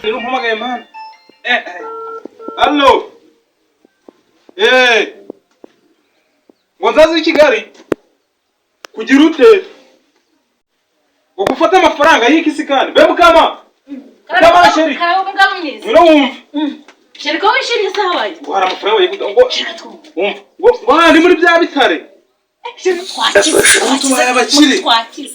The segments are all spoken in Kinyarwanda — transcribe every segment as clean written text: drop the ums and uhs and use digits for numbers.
rero mpamagaye mana. Allo. Ngo nzaze i Kigali. Kugira ute? Ngo gufata amafaranga y'iki sikani. Be mukama. Kama sheri. Kawo mugabo mwiza. Ngiro wumva. Sheri ko wishimye sahabaye. Wara amafaranga y'ikuda ngo wumva. Ngo ndi muri bya bitare. Sheri twakize. Utuma y'abakire. Twakize.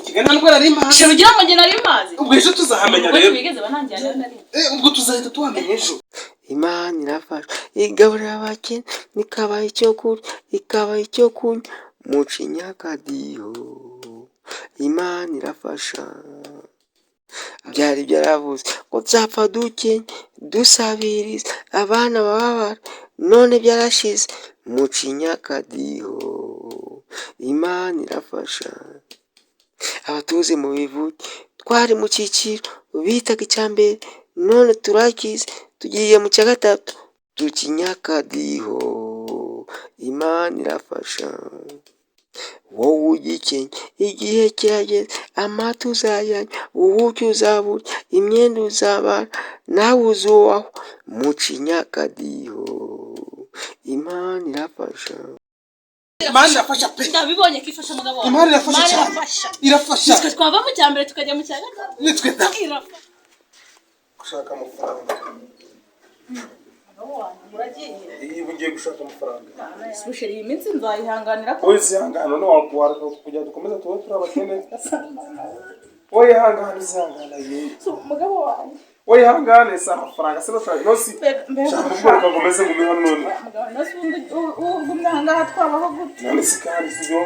Kigana ndwara ari mazi. Sheri ugira ngo ngena ari mazi. Ubwo ejo tuzahamenya rero. Bigeze bananjyana nari. Ubwo tuzahita tuhamenya ejo. Imana irafasha igaburira abakene nikabaye icyo kurya ikabaye icyo kunywa mu Kinyakadiho. Imana irafasha byari byaravuze ngo nzapfa dukenya dusabiriza abana bababara none byarashize mu Kinyakadiho. Imana irafasha abatuze mu bivuge twari mu cyiciro bitaga icyambere none turakize tugiye mu cya gatatu Kinyakadiho. Imana irafasha wowe ugikenya igihe kirageze amata uzayanywa ubuki uzaburya imyenda uzabara nawe uzubaho mu Kinyakadiho. Imana irafasha. Imana irafasha pe. Ndabibonye kifasha mugabo wawe. Imana irafasha cyane. Irafasha. Twe twava mu cyambere tukajya mu cyaga. Nitwe da. Irafasha. Gushaka amafaranga. Iyi bugiye gushaka amafaranga. Sbusheri iminsi nzayihanganira ko. Uzihangana none wakwara kujya dukomeza tuwe turabakene. Oye hangana uzihangana ye. Mugabo wawe. Oye hangana esa amafaranga se bashaka nosi. Shaka ubwo ngomeze ngume hano none. Mugabo nasundi ugumye hanga twabaho gute. None sikandi sizo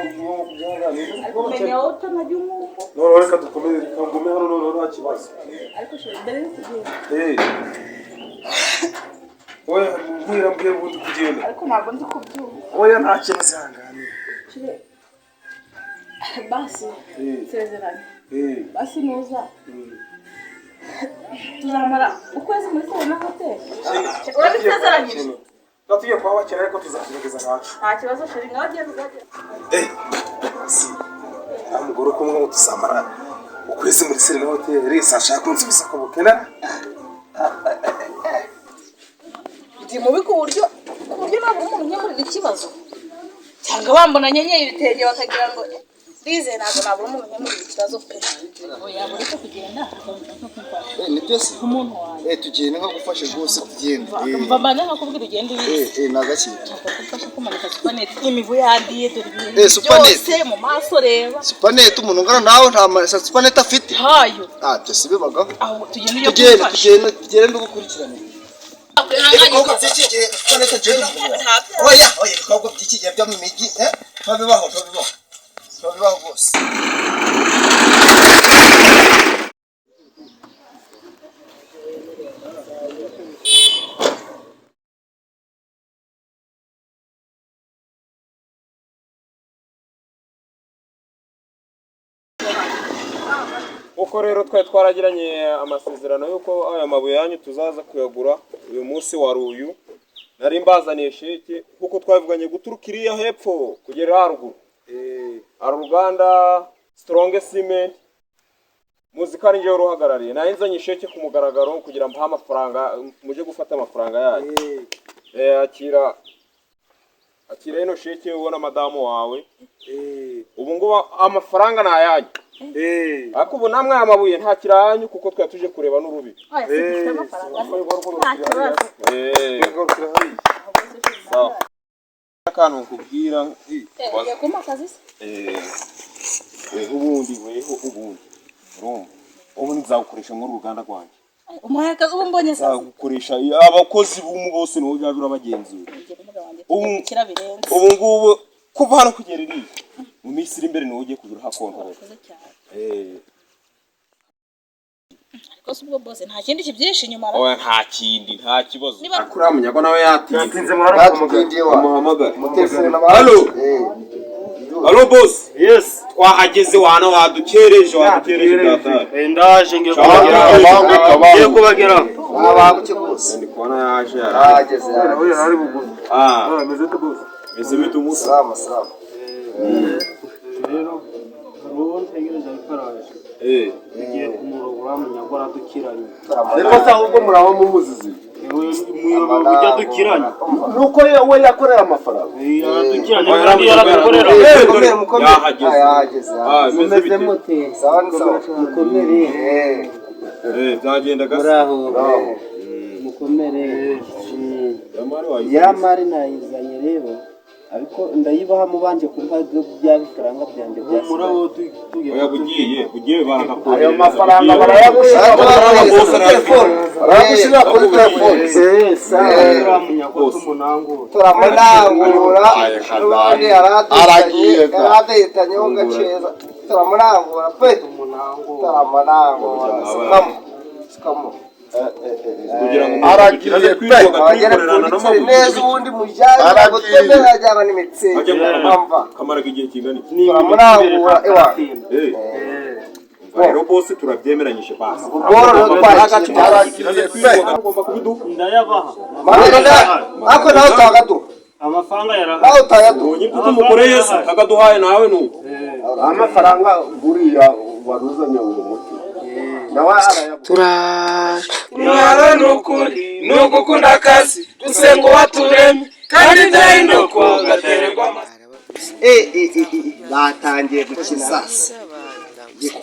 kujyangana. Kumenya oto najya umuko. None reka dukomeze ngume hano none nta kibazo. Ariko sheri mbere y'ikigenda. Oya mbwira bundi kugenda. Ariko ntabwo ndi kubyumva. Oya nta kintu zihangana. Basi. Sezeranye. Basi nuza. Tuzamara ukwezi muri Serena Hotel. Urabisezeranyije. Tatuye kwa wakira ariko tuzagerageza ntacu. Nta kibazo sheri ngagiye tuzajya. Si. Amugoro ko mwe tuzamara ukwezi muri Serena Hotel. Sashaka kunsubiza ko bukena. Mubi ku buryo ntabwo umuntu nyamurira ikibazo cyangwa bambona nyenyeye ibitenge bakagira ngo bize ntabwo umuntu nyamurira ikibazo pe oya buri ko kugenda ni byose umuntu wawe tugenda nka gufasha rwose tugenda mva bana nkakubwira ugenda ubizi nagakira gufasha kumanika supanet imivu yandiye dore ibintu byose mu maso reba supanet umuntu ngana nawe nta supanet afite hayo byose bibaga aho tugenda no gukurikirana oya ibikorwa by'iki gihe byo mu mijyi babibaho rwose. Uko rero twari twaragiranye amasezerano yuko aya mabuye yanyu tuzaza kuyagura uyu munsi wa ruyu nari mbazaniye sheke kuko twavuganye guturuka iriya hepfo kugera haruguru uruganda Strong Cement muzika ari ngewe ruhagarariye nahinzanye sheke ku mugaragaro kugira mbaha amafaranga muje gufata amafaranga yanyu akira ino sheke ubona madamu wawe ubu ngubu amafaranga ni ayanyu ariko ubu namwe amabuye nta kiranyu kuko twari tuje kureba n'urubi akantu nkubwira ubundi ubu nzagukoresha muri uruganda rwanjye umuhekazi ubu mbonye sasa gukoresha abakozi b'umu bose no byabira bagenzura ubu ngubu kuva hano kugera iri mu minsi iri imbere no ugiye kugura hakontorora ariko subwo bose nta kindi kibyinshi inyuma oya nta kindi nta kibazo akura munyago nawe yatinze muhamagara halo halo boss yes twahageze wana wadukereje gatatu ndaje ngiye kubagera ababuke bose ndi kubona yaje yarageze ari buguzi meze te boss meze bitu musa salama rero ruhon tegereje ikaraje Tugiye kumurogora munyagora dukiranye. Ariko se ahubwo muraba mumuzizi. Umuyobozi ujya dukiranye. Nuko we yakorera amafaranga. Dukiranye kandi yaradukorera. Yahageze. mumeze mute mukomere byagenda gasa. muraho mukomere ya mari nayizanye rero ariko ndayibaha mubanje kumpa bya bifaranga byanjye byasi Murabo bugiye barakakora. Ayo mafaranga barayagushira kuri telefone. sawa munyagora umunango. Turamurangura n'ubundi yaradahitanye ho gaceza turamurangura pe turamurangura sikamo kugira ngo aragiye kwikorerana n'amaguru neza ubundi mujyana gutembera ajyana n'imitsi kamaraga igihe kingana iki. turamurangura ewa rero bose turabyemeranyije basi. ubworo no twaragatuma agomba kubiduha. Ndayabaha. ako nawe utagaduha Amafaranga yaraha. nawe utayaduha Ubonye kuko umugore Yesu akaduhaye nawe nuko. amafaranga guriya waruzanye uwo muti nawe arayaguha. turaje Intwaro n'ukuri n'ugukunda akazi dusenga uwaturemye kandi ndahinduka ugatererwa batangiye gukina sasa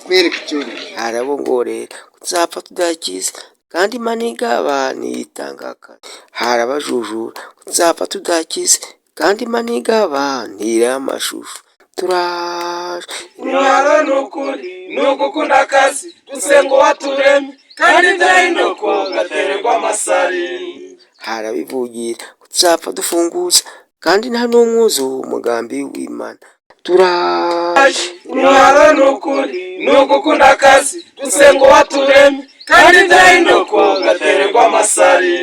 kwereka icyuri harabongorera kuzapfa tudakize kandi maniga abantu yitangaka harabajujura kuzapfa tudakize kandi maniga abantu amashusho turaje intwaro n'ukuri n'ugukunda akazi dusenga uwaturemye kandi ndahinduka ugatererwa amasari harabivugira kuzapfa dufunguza kandi nta n'umwuzu umugambi w'Imana turaje intwaro n'ukuri n'ugukunda akazi dusenga uwaturemye kandi ndahinduka ugatererwa amasari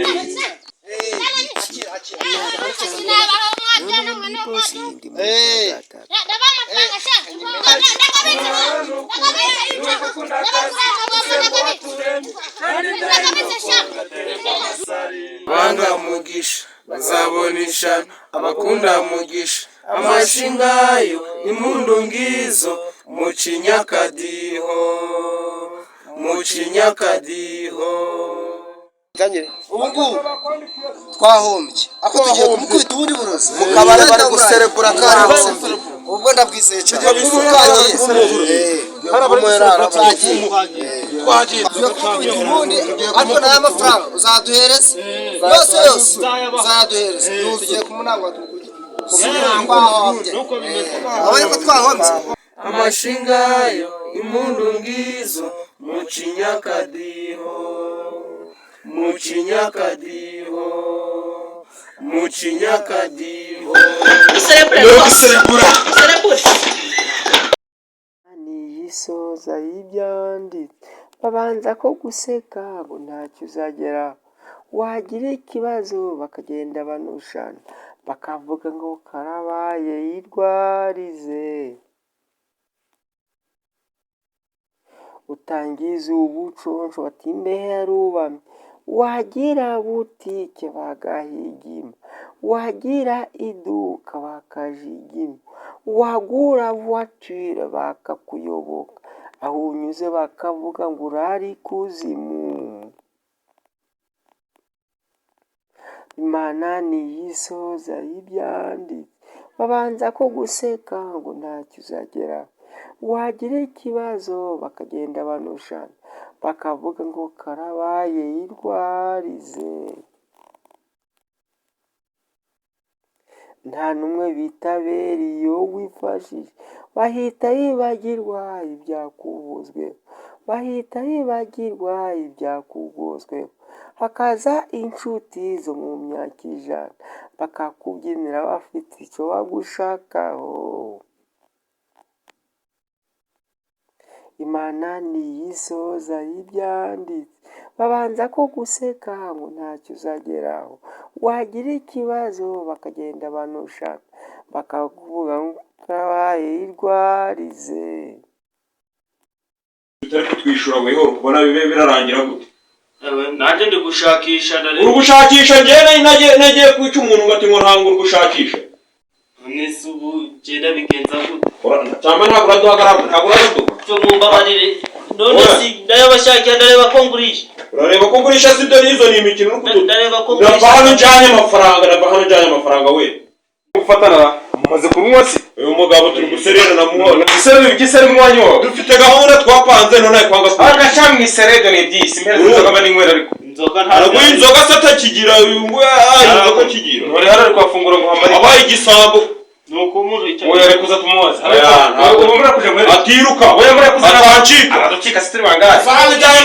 banga mugisha bazabonisha abakunda mugisha amashingayo impundu ngizo mucinyakadiho ubungubu twahombye ako tugiye kumukubita ubundi burozi mukabara bari guserebura kandi ubwo ndabwizeye cyane twagiye ubundi ariko nayo mafaranga uzaduhereza yose uzaduhereza tugiye kumunangwa twahombye abari ko twahombye amashingayo impundu ngizo mucinyakadiho niyisoza y'ibyanditse babanza ko guseka ngo ntacyo uzagera wagira ikibazo bakagenda banushana bakavuga ngo karabaye yirwarize utangiza ubuconco bati imbehe yarubamye wagira butike bagahigima wagira iduka bakajigima wagura voiture bakakuyoboka aho unyuze bakavuga ngo urari kuzimu Imana niyisoza y'ibyanditse babanza ko guseka ngo ntacyo uzagera wagira ikibazo bakagenda banushana bakavuga ngo karabaye yirwarize nta n'umwe bitabera iyo wifashije bahita yibagirwa ibyakugozweho hakaza inshuti zo mu myaka ijana bakakubyinira bafite icyo bagushakaho Imana niyisoza y'ibyanditse babanza ko guseka ngo ntacyo uzageraho wagira ikibazo bakagenda banushana bakakuvuga ngo karabaye yirwarize tutari kutwishura weho ubona bibe birarangira gute Nanjye ndi gushakisha uri gushakisha njyewe nagiye kwica umuntu ngati ngo ntango uri gushakisha nese ubu genda bigenza gute cyangwa ntabwo uraduhagarara ntabwo uraduha cyo mumbabarire none si ndayabashakira ndareba ko ngurisha. Urareba ko ngurisha sibyo nizo ni imikino n'ukutu. Ndareba ko ngurisha. Ndabahano njanye amafaranga we. Gufatana mumaze kunywa si. Uyu mugabo turi guserera na muhona. Iserera igisere mwanyo. Dufite gahunda twapanze none kwanga ko. Agaca mu iserero ni byisi mbere inzoga bari nywera ariko. Inzoga ntabwo inzoga sata kigira inzoga kigira. Ntore harari kwafungura ngo hamari. Abaye igisambo. Nuko umuntu icyo. Oya rekuza tumubaza. Ubu muri kuja muri. Atiruka. Oya muri kuza atancika. Aducika sitiri bangahe. Fanga cyane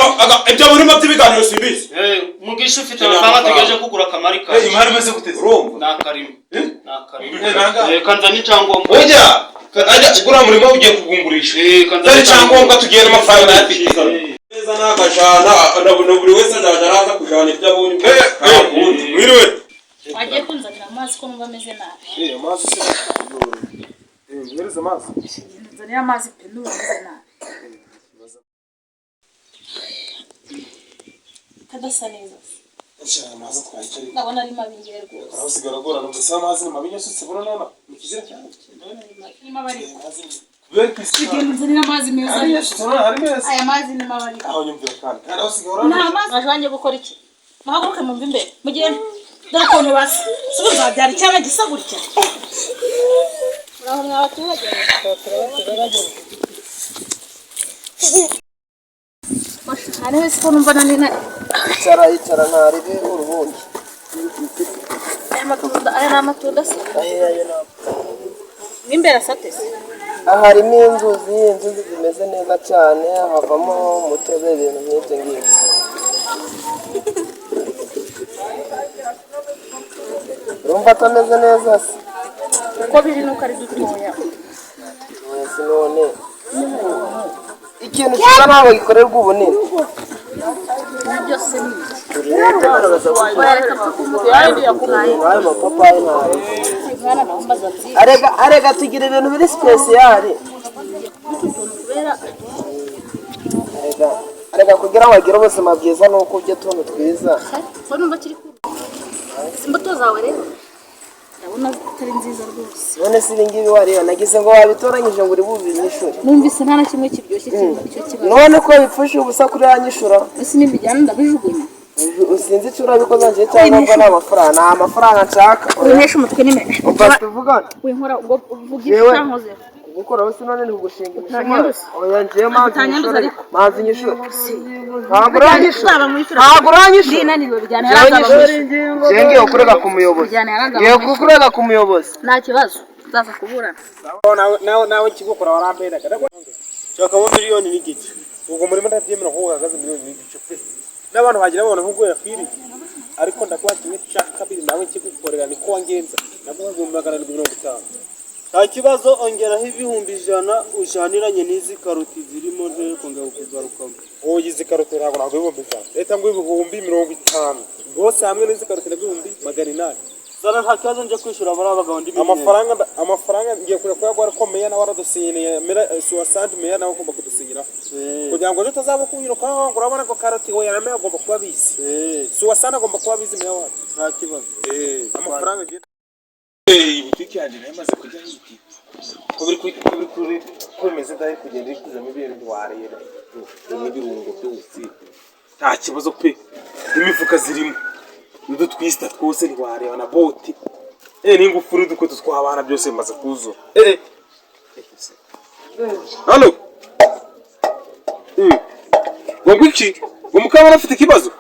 ibyo muri mabyi biganiro simbisi. Mugisha ufite amafaranga tegereje kugura kamarika. Imari meze guteze. Urumva. Nakarimo. Kanza ni cyangombwa. Oya. Ajya gura murimo ugiye kugungurisha. Kanza cyangombwa tugenda amafaranga yafite. Neza nakashana ndabona buri wese araza kujana ibyo abonye. Mwiriwe. Wagiye kunzanira amazi ko numva ameze nabi. Amazi se. Ngereza amazi. Nzanira amazi pe numva ameze nabi. Kadasa neza. Ashaka amazi twayicari. Ndabona ari mabingere rwose. Aho sigara gora no gusama amazi mabinyo sutse bura nona. Mukizira cyane. Ni mabari. Kubera kwisi. Nzanira amazi meza. Ari meza. Aya mazi ni mabari. Aho nyumvira kandi. Kandi aho sigara. Nta mazi bajwanye gukora iki? Muhaguruke mumva imbere. Mugende. Dore ko basi. Subiza byari cyane gisa gutya. Uraho mwabaturage. Hano wese ko numva nani icara ntaribe urubundi. aya ni amatunda se? Ayo na. N'imbere asatese. Aha harimo inzuzi zimeze neza cyane, havamo umutobe ibintu nk'ibyo ngibyo. Urumva atameze neza se? Uko biri nuko ari dutoya. Wese none. Ikintu kiza ntabwo gikorerwa ubunini. Byose ni arega tugira ibintu biri special. Arega kugira ngo agire ubuzima bwiza nuko ujye tuntu twiza. Ko numva kiri ku imbuto zawe rero. Ndabona atari nziza rwose. None si ibingibi wariyo nagize ngo wabitoranyije ngo uri bubinyishuri. Numvise nta na kimwe kiryoshye cyo kibazo. None ko bipfusha ubusa kuri yanyishura. Ese nimbijyana ndabijugunya. Usinzi icura bikoze nje cyangwa ngo n'amafaranga amafaranga nshaka. Unesha umutwe n'imene. Umva tuvugana. Winkora ngo uvugisha ntankoze. Gukora wese none ntugushinga imishahara. Oya ngiye manzi nyishura. Ntabwo uranyishura. Ndinaniwe bijyana ngiye kukurega ku muyobozi. Ngiye kukurega ku muyobozi. Nta kibazo. Zaza kuburana. Nawe kigukora warambera kada. Cyaka bo miliyoni n'igice. Ubwo muri ndabyemera ko uhagaze miliyoni n'igice pe. N'abantu bagira babona nkuko yakwiriye. Ariko ndakuba kimwe cyaka kabiri nawe kigukorera niko wangenza. Naguha 750. Nta kibazo ongeraho ibihumbi 100 ujaniranye n'izi karoti zirimo nje kongera kugarukamo. Oyi izi karoti ntabwo ntabwo ibihumbi 100. Leta ngo ibihumbi 50. Bose hamwe n'izi karoti n'ibihumbi 800. Zana nta kibazo nje kwishura bari abagabo ndi amafaranga ngiye kure ko yagwara ko meya na waradusinyira mera 60 meya nawe ugomba kudusinyira. Kugira ngo tutazaba kunyiruka ngo urabona ko karoti we yana meya agomba kuba bizi. 60 agomba kuba bizi meya wacu. Nta kibazo. Amafaranga ngiye ibutiki yanjye namaze kujya hiti. Kuri meze ndari kugenda ikuzamo ibintu warera. N'ibirungo byose. Nta kibazo pe. Imifuka zirimo. Nudu twista twose ntwareba na boti. N'ingufuri duko twabana byose bimaze kuzura. Halo. Ngo iki? Ngo mukaba afite ikibazo?